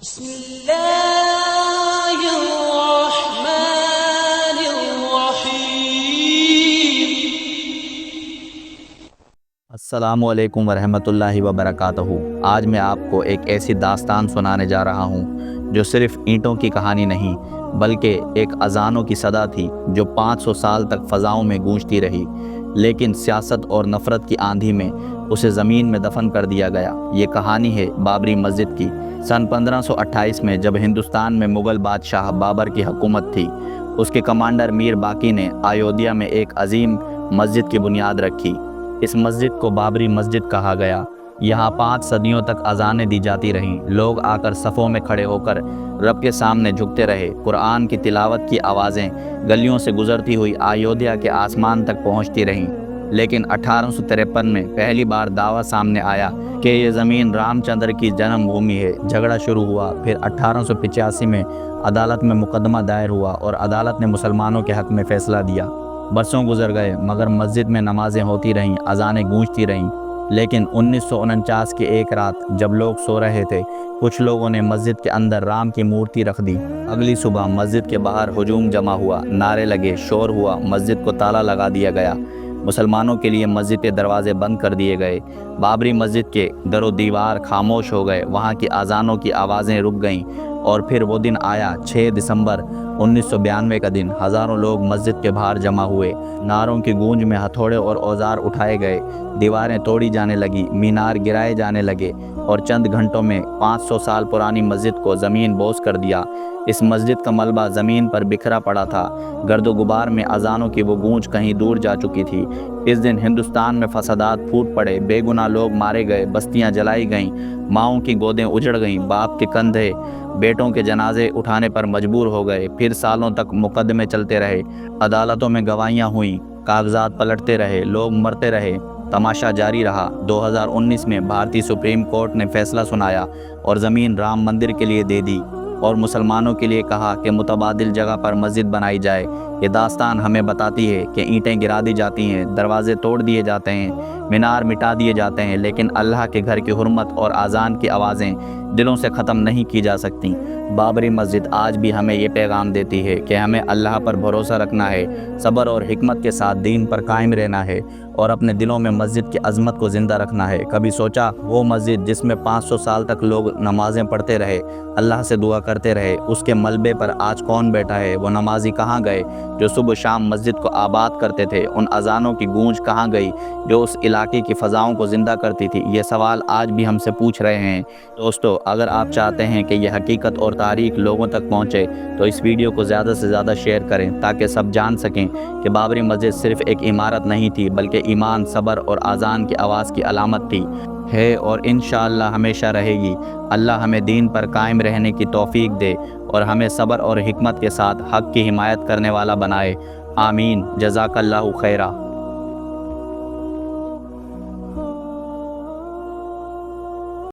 بسم الله الرحمن الرحيم۔ السلام علیکم ورحمۃ اللہ وبرکاتہ۔ آج میں آپ کو ایک ایسی داستان سنانے جا رہا ہوں جو صرف اینٹوں کی کہانی نہیں بلکہ ایک اذانوں کی صدا تھی جو 500 سال تک فضاؤں میں گونجتی رہی، لیکن سیاست اور نفرت کی آندھی میں اسے زمین میں دفن کر دیا گیا۔ یہ کہانی ہے بابری مسجد کی۔ سن 1528 میں جب ہندوستان میں مغل بادشاہ بابر کی حکومت تھی، اس کے کمانڈر میر باقی نے ایودھیا میں ایک عظیم مسجد کی بنیاد رکھی۔ اس مسجد کو بابری مسجد کہا گیا۔ یہاں 5 صدیوں تک اذانیں دی جاتی رہیں، لوگ آ کر صفوں میں کھڑے ہو کر رب کے سامنے جھکتے رہے۔ قرآن کی تلاوت کی آوازیں گلیوں سے گزرتی ہوئی ایودھیا کے آسمان تک پہنچتی رہیں۔ لیکن 1853 میں پہلی بار دعویٰ سامنے آیا کہ یہ زمین رام چندر کی جنم بھومی ہے۔ جھگڑا شروع ہوا۔ پھر 1885 میں عدالت میں مقدمہ دائر ہوا اور عدالت نے مسلمانوں کے حق میں فیصلہ دیا۔ برسوں گزر گئے مگر مسجد میں نمازیں ہوتی رہیں، اذانیں گونجتی رہیں۔ لیکن 1949 کی ایک رات جب لوگ سو رہے تھے، کچھ لوگوں نے مسجد کے اندر رام کی مورتی رکھ دی۔ اگلی صبح مسجد کے باہر ہجوم جمع ہوا، نعرے لگے، شور ہوا، مسجد کو تالا لگا دیا گیا۔ مسلمانوں کے لیے مسجد کے دروازے بند کر دیے گئے۔ بابری مسجد کے در و دیوار خاموش ہو گئے، وہاں کی اذانوں کی آوازیں رک گئیں۔ اور پھر وہ دن آیا، 6 دسمبر 1992 کا دن۔ ہزاروں لوگ مسجد کے باہر جمع ہوئے، نعروں کی گونج میں ہتھوڑے اور اوزار اٹھائے گئے، دیواریں توڑی جانے لگی، مینار گرائے جانے لگے، اور چند گھنٹوں میں 500 سال پرانی مسجد کو زمین بوس کر دیا۔ اس مسجد کا ملبہ زمین پر بکھرا پڑا تھا، گرد و غبار میں اذانوں کی وہ گونج کہیں دور جا چکی تھی۔ اس دن ہندوستان میں فسادات پھوٹ پڑے، بے گناہ لوگ مارے گئے، بستیاں جلائی گئیں، ماؤں کی گودیں اجڑ گئیں، باپ کے کندھے بیٹوں کے جنازے اٹھانے پر مجبور ہو گئے۔ پھر سالوں تک مقدمے چلتے رہے، عدالتوں میں گواہیاں ہوئیں، کاغذات پلٹتے رہے، لوگ مرتے رہے، تماشا جاری رہا۔ 2019 میں بھارتی سپریم کورٹ نے فیصلہ سنایا اور زمین رام مندر کے لیے دے دی، اور مسلمانوں کے لیے کہا کہ متبادل جگہ پر مسجد بنائی جائے۔ یہ داستان ہمیں بتاتی ہے کہ اینٹیں گرا دی جاتی ہیں، دروازے توڑ دیے جاتے ہیں، مینار مٹا دیے جاتے ہیں، لیکن اللہ کے گھر کی حرمت اور اذان کی آوازیں دلوں سے ختم نہیں کی جا سکتی۔ بابری مسجد آج بھی ہمیں یہ پیغام دیتی ہے کہ ہمیں اللہ پر بھروسہ رکھنا ہے، صبر اور حکمت کے ساتھ دین پر قائم رہنا ہے، اور اپنے دلوں میں مسجد کی عظمت کو زندہ رکھنا ہے۔ کبھی سوچا وہ مسجد جس میں 500 سال تک لوگ نمازیں پڑھتے رہے، اللہ سے دعا کرتے رہے، اس کے ملبے پر آج کون بیٹھا ہے؟ وہ نمازی کہاں گئے جو صبح شام مسجد کو آباد کرتے تھے؟ ان اذانوں کی گونج کہاں گئی جو اس علاقے کی فضاؤں کو زندہ کرتی تھی؟ یہ سوال آج بھی ہم سے پوچھ رہے ہیں۔ دوستو، اگر آپ چاہتے ہیں کہ یہ حقیقت اور تاریخ لوگوں تک پہنچے تو اس ویڈیو کو زیادہ سے زیادہ شیئر کریں تاکہ سب جان سکیں کہ بابری مسجد صرف ایک عمارت نہیں تھی بلکہ ایمان، صبر اور اذان کی آواز کی علامت تھی، ہے اور انشاءاللہ ہمیشہ رہے گی۔ اللہ ہمیں دین پر قائم رہنے کی توفیق دے اور ہمیں صبر اور حکمت کے ساتھ حق کی حمایت کرنے والا بنائے۔ آمین۔ جزاک اللہ خیرہ۔